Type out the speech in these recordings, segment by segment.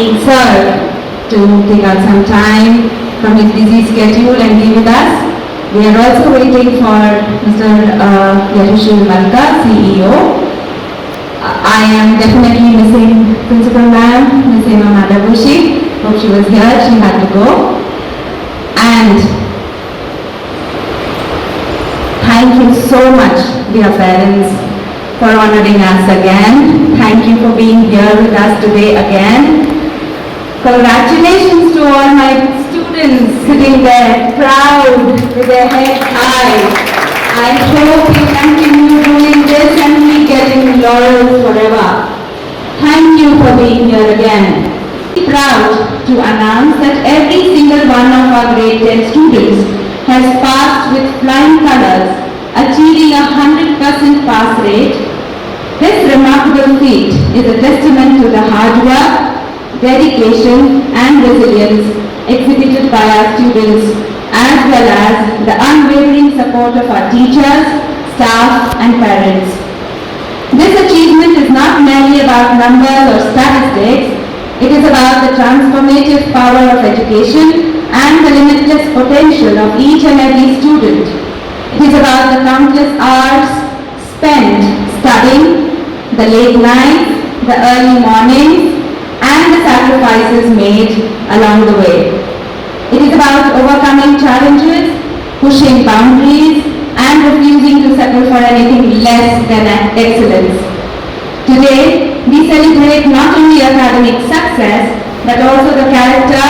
thanking Sir to take out some time from his busy schedule and be with us. We are also waiting for Mr. Yashashri Malka, CEO. I am definitely missing Principal Ma'am, Ms. Hema Madhavushi. Hope she was here, she had to go. And thank you so much, dear parents, for honoring us again. Thank you for being here with us today again. Congratulations to all my students sitting there proud with their heads high. I hope you continue doing this and keep getting laurels forever. Thank you for being here again. Proud to announce that every single one of our grade 10 students has passed with flying colors, achieving a 100% pass rate. This remarkable feat is a testament to the hard work, dedication and resilience exhibited by our students, as well as the unwavering support of our teachers, staff and parents. This achievement is not merely about numbers or statistics, it is about the transformative power of education and the limitless potential of each and every student. It is about the countless hours spent studying, the late nights, the early mornings, and the sacrifices made along the way. It is about overcoming challenges, pushing boundaries, and refusing to settle for anything less than excellence. Today, we celebrate not only academic success, but also the character,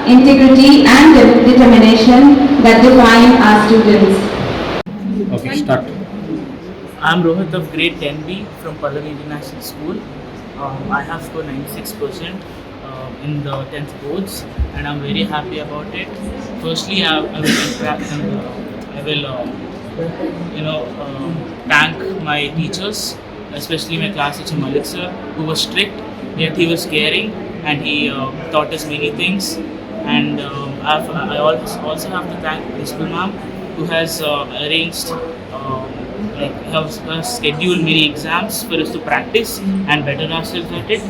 integrity, and determination that define our students. Okay, start. I'm Rohit of grade 10B from Pallavi International School. I have scored 96% in the 10th boards and I'm very happy about it. Firstly, I will thank my teachers, especially my class teacher Malik sir, who was strict yet he was caring and he taught us many things. And I also have to thank Principal Ma'am, who has arranged has scheduled many exams for us to practice and better ourselves at it.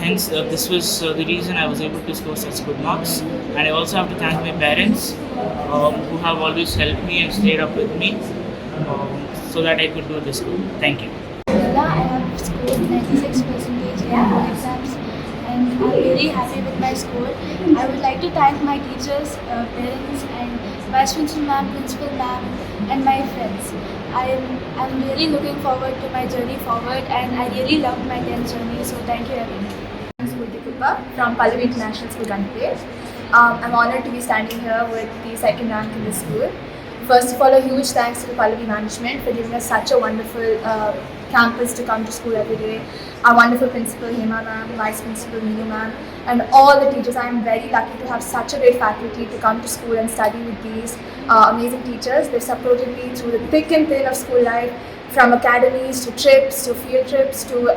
Hence this was the reason I was able to score such good marks. And I also have to thank my parents who have always helped me and stayed up with me so that I could do this good. Thank you. I have scored 96% in board exams and I'm really happy with my score. I would like to thank my teachers, parents and Vice Principal Ma'am, Principal Ma'am and my friends. I'm really looking forward to my journey forward and I really loved my 10th journey, so thank you everyone. I'm Smriti Kuppa from Pallavi International School, Gandhidham. I'm honoured to be standing here with the second rank in this school. First of all, a huge thanks to the Pallavi management for giving us such a wonderful campus to come to school every day. Our wonderful principal Hema ma'am, vice principal Neelu ma'am, and all the teachers. I am very lucky to have such a great faculty to come to school and study with these amazing teachers. They've supported me through the thick and thin of school life, from academies to trips to field trips to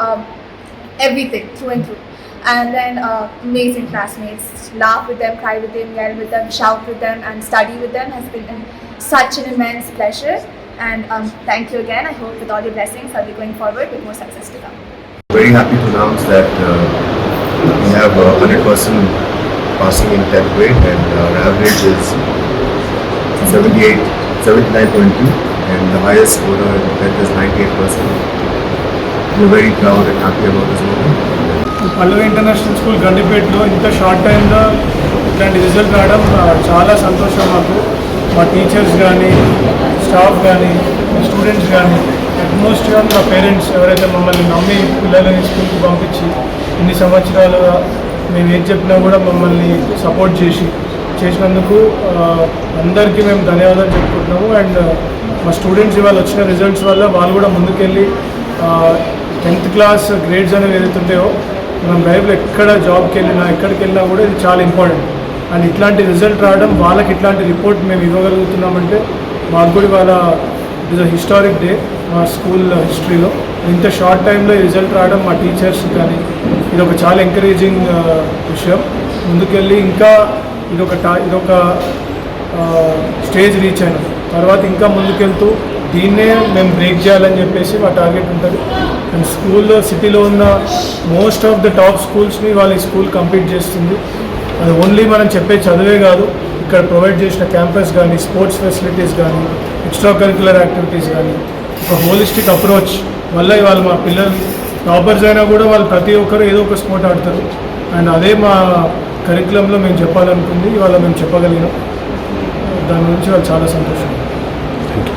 everything through and through. And then amazing classmates, laugh with them, cry with them, yell with them, shout with them and study with them has been such an immense pleasure. And thank you again. I hope with all your blessings I'll be going forward with more success to come. Very happy to announce that we have 100% passing in 10th grade and our average is 79.2 and the highest scorer in 10th is 98%. We're very proud and happy about this moment. Pallavi international school గండిపేటలో ఇంత short టైంలో ఇట్లాంటి result రావడం చాలా సంతోషం మాకు. మా teachers కానీ, స్టాఫ్ కానీ, స్టూడెంట్స్ కానీ, అట్మోస్ట్గా మా పేరెంట్స్ ఎవరైతే మమ్మల్ని నమ్మి పిల్లలని స్కూల్కి పంపించి ఇన్ని సంవత్సరాలుగా మేము ఏం చెప్పినా కూడా మమ్మల్ని సపోర్ట్ చేసినందుకు అందరికీ మేము ధన్యవాదాలు చెప్పుకుంటున్నాము. అండ్ మా స్టూడెంట్స్ ఇవాళ వచ్చిన రిజల్ట్స్ వల్ల వాళ్ళు కూడా ముందుకెళ్ళి 10th క్లాస్ గ్రేడ్స్ అనేవి ఏదైతుంటాయో మనం లైఫ్లో ఎక్కడ జాబ్కి వెళ్ళినా ఎక్కడికి వెళ్ళినా కూడా ఇది చాలా ఇంపార్టెంట్. అండ్ ఇట్లాంటి రిజల్ట్ రావడం, వాళ్ళకి ఇట్లాంటి రిపోర్ట్ మేము ఇవ్వగలుగుతున్నామంటే మాకు కూడా ఇవాళ it is a historic day మా స్కూల్ హిస్టరీలో. ఇంత షార్ట్ టైంలో ఈ రిజల్ట్ రావడం మా టీచర్స్ కానీ ఇది ఒక చాలా ఎంకరేజింగ్ విషయం. ముందుకెళ్ళి ఇంకా ఇదొక స్టేజ్ రీచ్ అయినాం. తర్వాత ఇంకా ముందుకెళ్తూ దీన్నే మేము బ్రేక్ చేయాలని చెప్పేసి మా టార్గెట్ ఉంటుంది. అండ్ స్కూల్లో సిటీలో ఉన్న మోస్ట్ ఆఫ్ ద టాప్ స్కూల్స్ని వాళ్ళ ఈ స్కూల్ కంప్లీట్ చేస్తుంది. అది ఓన్లీ మనం చెప్పే చదివే కాదు, ఇక్కడ ప్రొవైడ్ చేసిన క్యాంపస్ కానీ, స్పోర్ట్స్ ఫెసిలిటీస్ కానీ, ఎక్స్ట్రా కరిక్యులర్ యాక్టివిటీస్ కానీ, ఒక హోలిస్టిక్ అప్రోచ్ వల్ల ఇవాళ మా పిల్లలు టాపర్స్ అయినా కూడా వాళ్ళు ప్రతి ఒక్కరు ఏదో ఒక స్పోర్ట్ ఆడతారు. అండ్ అదే మా కరికులంలో మేము చెప్పాలనుకుంది, ఇవాళ మేము చెప్పగలిగినాం. దాని గురించి వాళ్ళు చాలా సంతోషం. Thank you.